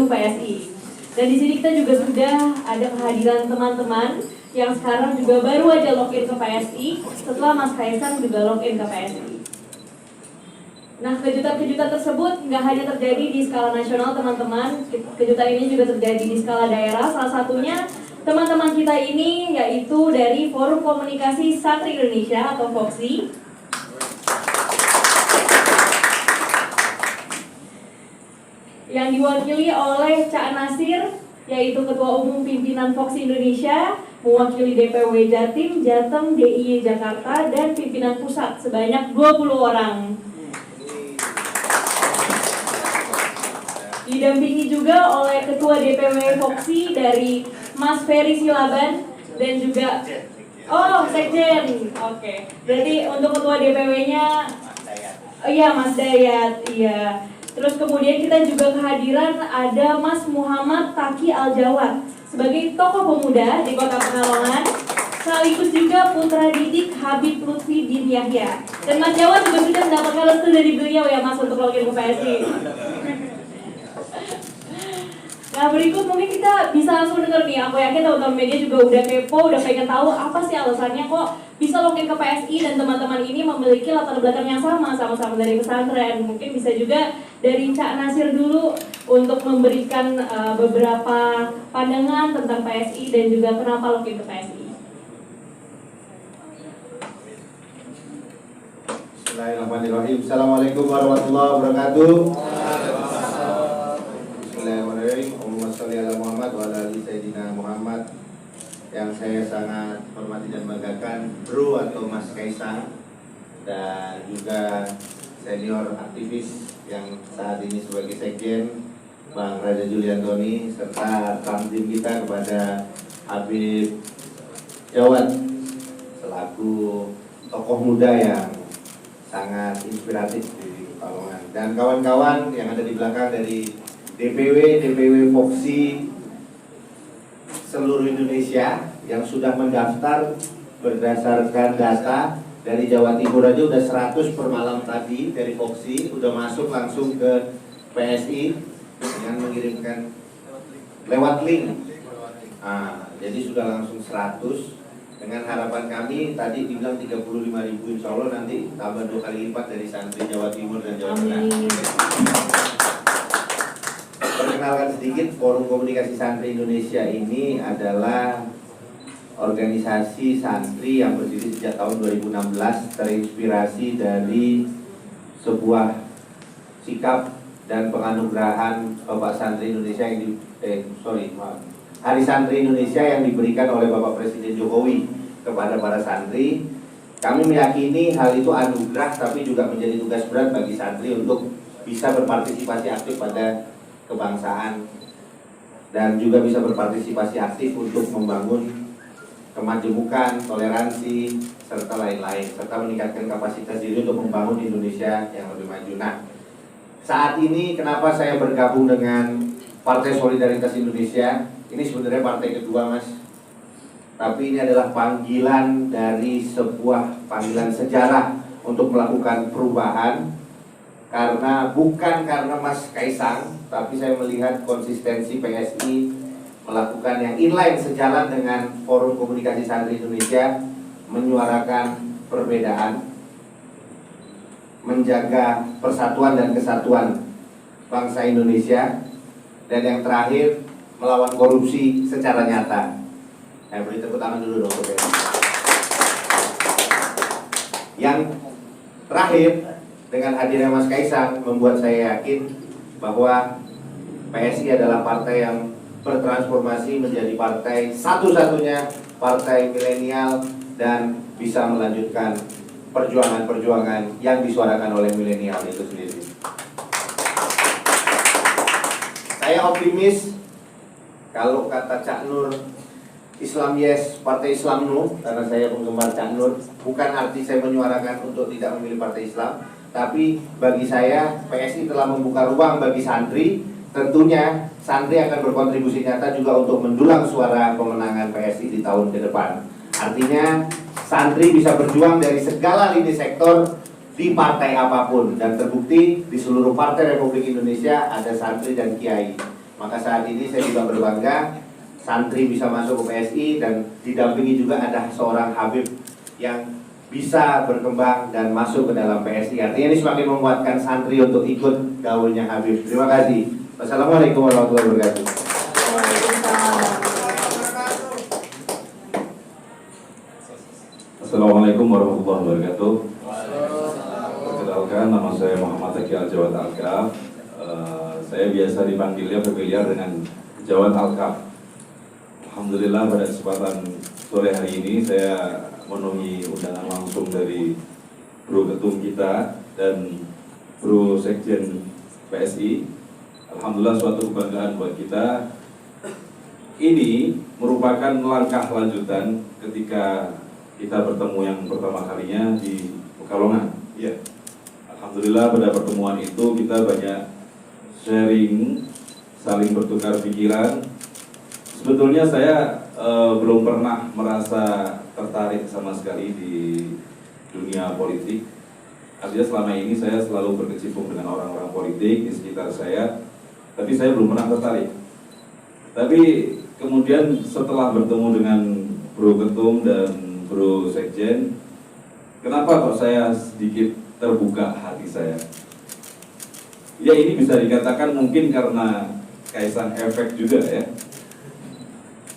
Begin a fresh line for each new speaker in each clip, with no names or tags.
PSI. Dan di sini kita juga sudah ada kehadiran teman-teman yang sekarang juga baru aja login ke PSI setelah Mas Kaisang juga login ke PSI. Nah, kejutan-kejutan tersebut nggak hanya terjadi di skala nasional, teman-teman. Kejutan ini juga terjadi di skala daerah. Salah satunya teman-teman kita ini yaitu dari Forum Komunikasi Santri Indonesia atau FOKSI. Yang diwakili oleh Cak Nasir, yaitu Ketua Umum Pimpinan FOKSI Indonesia, mewakili DPW Jatim, Jateng, DIY Jakarta, dan pimpinan pusat sebanyak 20 orang. Didampingi juga oleh Ketua DPW FOKSI dari Mas Ferry Silaban dan juga Sekjen. Oke. Berarti untuk Ketua DPW-nya iya Mas Dayat, iya. Terus kemudian kita juga kehadiran ada Mas Muhammad Taki Aljawad sebagai tokoh pemuda di Kota Pekalongan, sekaligus juga putra didik Habib Lutfi bin Yahya. Dan Mas Jawad juga sudah mendapatkan restu dari beliau ya Mas untuk login ke PSI. Nah, berikut mungkin kita bisa langsung dengar nih. Aku yakin teman-teman media juga udah kepo, udah pengen tahu apa sih alasannya kok bisa login ke PSI dan teman-teman ini memiliki latar belakang yang sama-sama dari pesantren. Mungkin bisa juga dari Cak Nasir dulu untuk memberikan beberapa pandangan tentang PSI dan juga kenapa login ke PSI.
Bismillahirrahmanirrahim. Assalamualaikum warahmatullahi wabarakatuh. Bismillahirrahmanirrahim. Muhammad wa ala ali Sayyidina Muhammad. Yang saya sangat hormati dan banggakan Bro atau Mas Kaisang dan juga senior aktivis yang saat ini sebagai Sekjen Bang Raja Juliantoni, serta tantim kita kepada Habib Jawad selaku tokoh muda yang sangat inspiratif di Pekalongan, dan kawan-kawan yang ada di belakang dari DPW FOKSI seluruh Indonesia yang sudah mendaftar berdasarkan data dari Jawa Timur aja udah 100 per malam tadi dari FOKSI udah masuk langsung ke PSI dengan mengirimkan lewat link. Jadi sudah langsung 100. Dengan harapan kami tadi dibilang 35.000, insya Allah nanti tambah 2 kali lipat dari santri Jawa Timur dan Jawa Tengah. Perkenalkan sedikit, Forum Komunikasi Santri Indonesia ini adalah organisasi santri yang berdiri sejak tahun 2016, terinspirasi dari sebuah sikap dan penganugerahan Bapak Santri Indonesia yang Hari Santri Indonesia yang diberikan oleh Bapak Presiden Jokowi kepada para santri. Kami meyakini hal itu anugerah, tapi juga menjadi tugas berat bagi santri untuk bisa berpartisipasi aktif pada kebangsaan dan juga bisa berpartisipasi aktif untuk membangun kemajemukan, toleransi, serta lain-lain, serta meningkatkan kapasitas diri untuk membangun Indonesia yang lebih maju. Nah, saat ini kenapa saya bergabung dengan Partai Solidaritas Indonesia? Ini sebenarnya partai kedua, Mas. Tapi ini adalah panggilan dari sebuah panggilan sejarah untuk melakukan perubahan. Bukan karena Mas Kaisang, tapi saya melihat konsistensi PSI melakukan yang inline sejalan dengan Forum Komunikasi Santri Indonesia, menyuarakan perbedaan, menjaga persatuan dan kesatuan bangsa Indonesia, dan yang terakhir melawan korupsi secara nyata. Beri tepuk tangan dulu dong. Yang terakhir, dengan hadirnya Mas Kaisang membuat saya yakin bahwa PSI adalah partai yang bertransformasi menjadi partai satu-satunya partai milenial dan bisa melanjutkan perjuangan-perjuangan yang disuarakan oleh milenial itu sendiri. Saya optimis. Kalau kata Cak Nur, Islam yes, Partai Islam no, karena saya penggemar Cak Nur. Bukan arti saya menyuarakan untuk tidak memilih Partai Islam, tapi bagi saya PSI telah membuka ruang bagi santri. Tentunya santri akan berkontribusi nyata juga untuk mendulang suara pemenangan PSI di tahun ke depan. Artinya santri bisa berjuang dari segala lini sektor di partai apapun, dan terbukti di seluruh partai Republik Indonesia ada santri dan kiai Maka saat ini saya juga berbangga santri bisa masuk ke PSI dan didampingi juga ada seorang Habib yang bisa berkembang dan masuk ke dalam PSI. Artinya ini semakin menguatkan santri untuk ikut gaulnya Habib. Terima kasih. Wassalamualaikum warahmatullahi wabarakatuh.
Assalamualaikum warahmatullahi wabarakatuh. Perkenalkan, nama saya Muhammad Zaki Al-Jawad Al-Kaf. Saya biasa dipanggilnya familiar dengan Jawad Al-Kaf. Alhamdulillah pada kesempatan sore hari ini saya memenuhi undangan langsung dari Bro Ketum kita dan Bro Sekjen PSI. Alhamdulillah suatu kebanggaan buat kita. Ini merupakan langkah lanjutan ketika kita bertemu yang pertama kalinya di Pekalongan. Ya. Alhamdulillah pada pertemuan itu kita banyak sharing, saling bertukar pikiran. Sebetulnya saya belum pernah merasa tertarik sama sekali di dunia politik. Artinya selama ini saya selalu berkecimpung dengan orang-orang politik di sekitar saya, tapi saya belum pernah tertarik. Tapi kemudian setelah bertemu dengan Bro Ketum dan Bro Sekjen, kenapa kok saya sedikit terbuka hati saya? Ya ini bisa dikatakan mungkin karena Kaisang efek juga ya.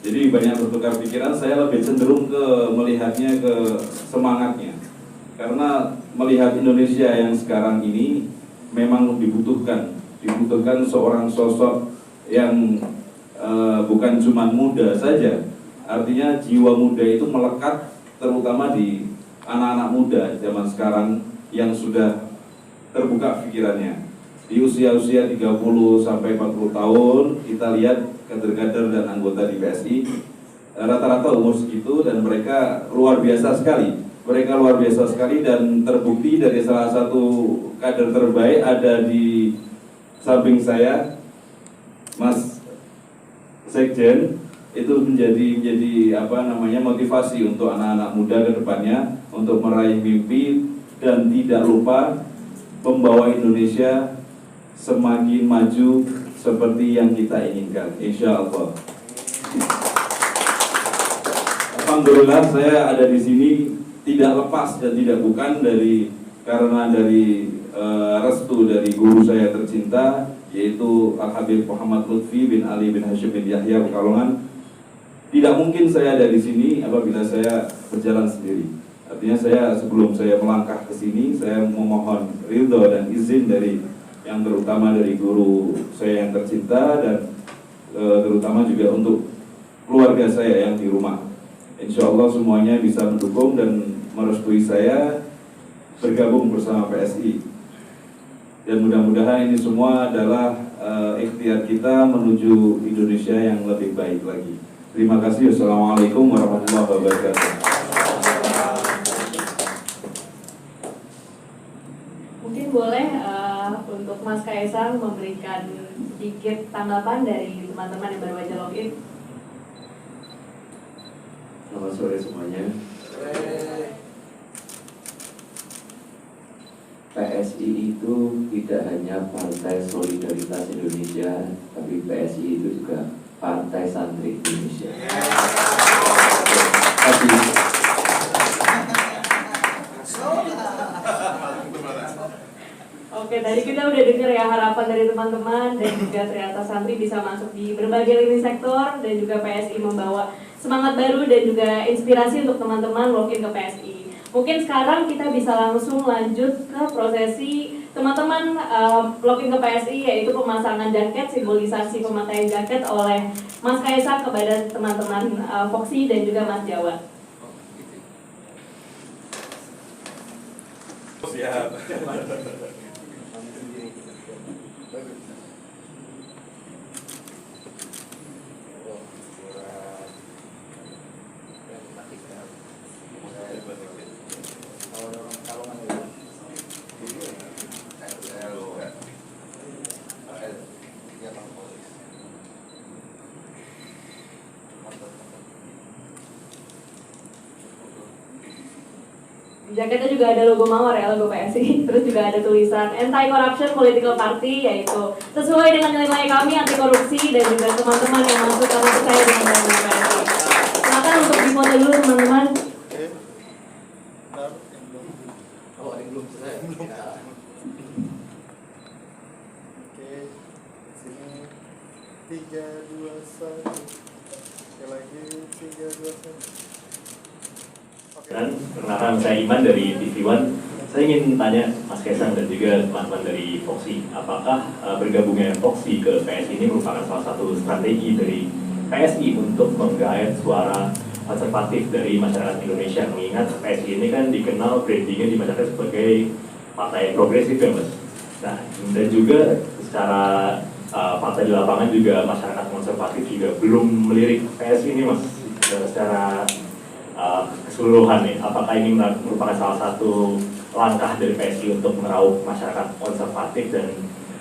Jadi banyak bertukar pikiran, saya lebih cenderung melihatnya ke semangatnya. Karena melihat Indonesia yang sekarang ini memang dibutuhkan seorang sosok yang bukan cuma muda saja. Artinya jiwa muda itu melekat terutama di anak-anak muda zaman sekarang yang sudah terbuka pikirannya. Di usia-usia 30 sampai 40 tahun kita lihat kader-kader dan anggota di PSI rata-rata umur segitu dan mereka luar biasa sekali. Mereka luar biasa sekali dan terbukti dari salah satu kader terbaik ada di samping saya, Mas Sekjen. Itu menjadi motivasi untuk anak-anak muda ke depannya untuk meraih mimpi dan tidak lupa membawa Indonesia semakin maju seperti yang kita inginkan, insya Allah. Alhamdulillah saya ada di sini tidak lepas dan tidak bukan karena dari restu dari guru saya tercinta, yaitu Al-Habib Muhammad Lutfi bin Ali bin Hashim bin Yahya Pekalongan. Tidak mungkin saya ada di sini apabila saya berjalan sendiri. Artinya sebelum saya melangkah ke sini, saya memohon ridho dan izin yang terutama dari guru saya yang tercinta dan terutama juga untuk keluarga saya yang di rumah. Insya Allah semuanya bisa mendukung dan merestui saya bergabung bersama PSI. Dan mudah-mudahan ini semua adalah ikhtiar kita menuju Indonesia yang lebih baik lagi. Terima kasih. Wassalamualaikum warahmatullahi wabarakatuh.
Mungkin boleh untuk Mas Kaisang memberikan sedikit tanggapan dari teman-teman yang baru aja login.
Selamat sore semuanya. PSI itu tidak hanya Partai Solidaritas Indonesia, tapi PSI itu juga Partai Santri Indonesia.
Oke, tadi kita udah dengar ya harapan dari teman-teman dan juga ternyata santri bisa masuk di berbagai lini sektor dan juga PSI membawa semangat baru dan juga inspirasi untuk teman-teman login ke PSI. Mungkin sekarang kita bisa langsung lanjut ke prosesi teman-teman login ke PSI, yaitu pemasangan jaket, simbolisasi pemakaian jaket oleh Mas Kaisang kepada teman-teman Foxy dan juga Mas Jawa.
Siap.
Jaketnya juga ada logo Mawar ya, logo PSI. Terus juga ada tulisan Anti-Corruption Political Party, yaitu sesuai dengan nilai kami anti korupsi dan juga teman-teman yang masuk karena percaya dengan PSI. Silakan untuk difoto dulu teman-teman.
Tiga, dua, satu. Sekali lagi, 3, 2, 1.
Dan perkenalkan saya Iman dari TV One. Saya ingin tanya Mas Kaisang dan juga teman-teman dari Foxy, apakah bergabungnya Foxy ke PSI ini merupakan salah satu strategi dari PSI untuk menggait suara konservatif dari masyarakat Indonesia? Mengingat PSI ini kan dikenal brandingnya di masyarakat sebagai partai progresif ya Mas. Nah, dan juga secara fakta di lapangan juga masyarakat konservatif juga belum melirik PSI ini Mas secara keseluruhan nih. Apakah ini merupakan salah satu langkah dari PSI untuk meraup masyarakat konservatif, dan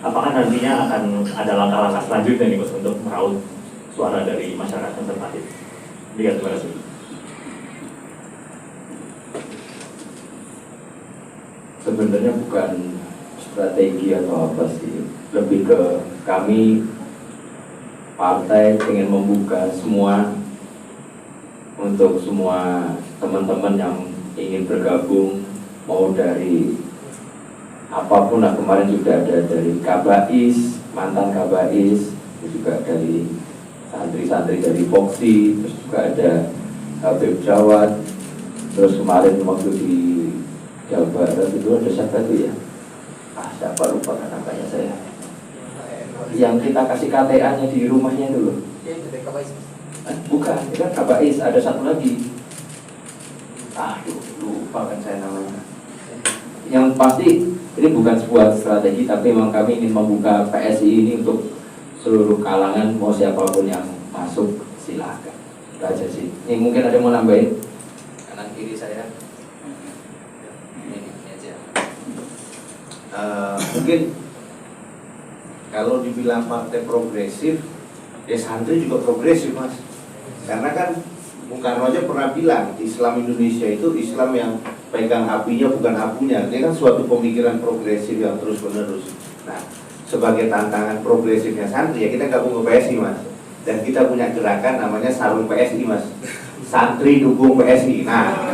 apakah nantinya akan ada langkah-langkah selanjutnya nih Mas untuk meraup suara dari masyarakat konservatif? Terima kasih.
Sebenarnya bukan strategi atau apa sih, lebih ke kami partai ingin membuka semua untuk semua teman-teman yang ingin bergabung, mau dari apapun. Nah, kemarin juga ada dari Kabais, mantan Kabais, juga dari santri-santri dari Foxy, terus juga ada Habib Jawad, terus kemarin waktu di Jawa Barat itu ada siapa itu ya? Siapa lupa kan namanya saya. Yang kita kasih KTA-nya di rumahnya itu loh. Bukan, itu kan Kabais, ada satu lagi. Aduh, lupa kan saya namanya. Yang pasti ini bukan sebuah strategi, tapi memang kami ingin membuka PSI ini untuk seluruh kalangan, mau siapapun yang masuk silakan. Itu aja sih. Ini mungkin ada yang mau nambahin? Kanan kiri saya. Ini aja.
Mungkin kalau dibilang partai progresif, ya santri juga progresif Mas. Karena kan Bung Karno aja pernah bilang Islam Indonesia itu Islam yang pegang apinya bukan abunya. Ini kan suatu pemikiran progresif yang terus menerus. Nah, sebagai tantangan progresifnya santri ya kita gabung ke PSI Mas. Dan kita punya gerakan namanya Sarung PSI Mas. Santri dukung PSI. Nah,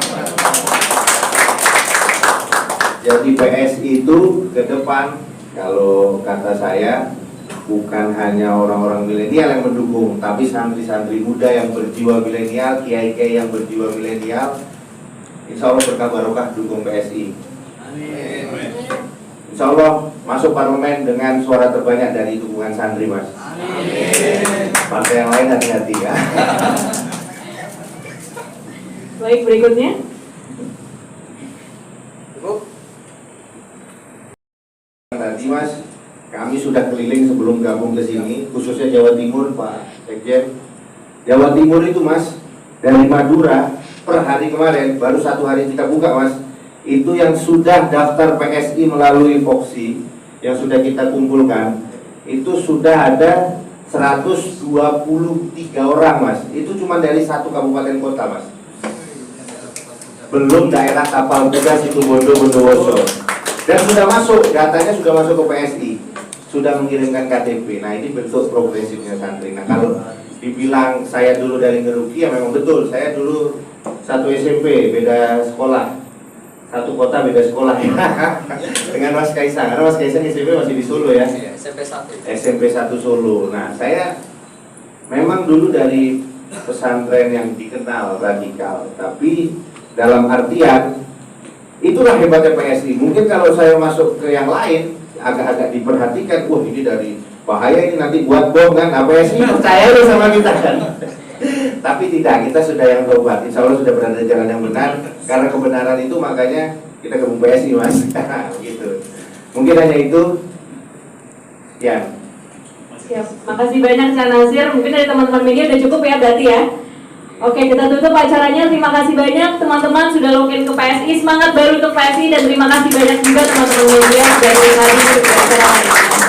jadi PSI itu ke depan, kalau kata saya, bukan hanya orang-orang milenial yang mendukung, tapi santri-santri muda yang berjiwa milenial, kiai-kiai yang berjiwa milenial, insya Allah berkah barokah dukung PSI. Amin. Insya Allah masuk parlemen dengan suara terbanyak dari dukungan santri Mas. Amin. Partai yang lain hati-hati ya.
Baik, berikutnya.
Tadi Mas, kami sudah keliling sebelum gabung ke sini, khususnya Jawa Timur, Pak Sekjen. Jawa Timur itu Mas, dari Madura per hari kemarin, baru 1 hari kita buka Mas, itu yang sudah daftar PSI melalui Foxy, yang sudah kita kumpulkan, itu sudah ada 123 orang Mas. Itu cuma dari 1 kabupaten kota Mas. Belum daerah Tapal Kuda, Situbondo, Bondowoso. Dan sudah masuk, datanya sudah masuk ke PSI, sudah mengirimkan KTP. Nah ini bentuk progresifnya santri. Nah kalau dibilang saya dulu dari ngerugi, ya memang betul. Saya dulu satu SMP, beda sekolah, satu kota beda sekolah ya. Dengan Mas Kaisang, karena Mas Kaisang SMP masih di Solo ya. SMP 1 Solo. Nah saya memang dulu dari pesantren yang dikenal radikal, tapi dalam artian itulah hebatnya PSI. Mungkin kalau saya masuk ke yang lain agak-agak diperhatikan, wah ini dari bahaya ini nanti buat bom kan, PSI percaya loh sama kita kan. Tapi tidak, kita sudah yang tobat, insya Allah sudah berada di jalan yang benar. Karena kebenaran itu makanya kita gabung PSI Mas. Gitu. Mungkin hanya itu. Ya.
Siap. Makasih banyak Cak Nasir. Mungkin dari teman-teman media udah cukup ya berarti ya. Oke, kita tutup acaranya. Terima kasih banyak teman-teman sudah login ke PSI. Semangat baru untuk PSI dan terima kasih banyak juga teman-teman media dari hari ini.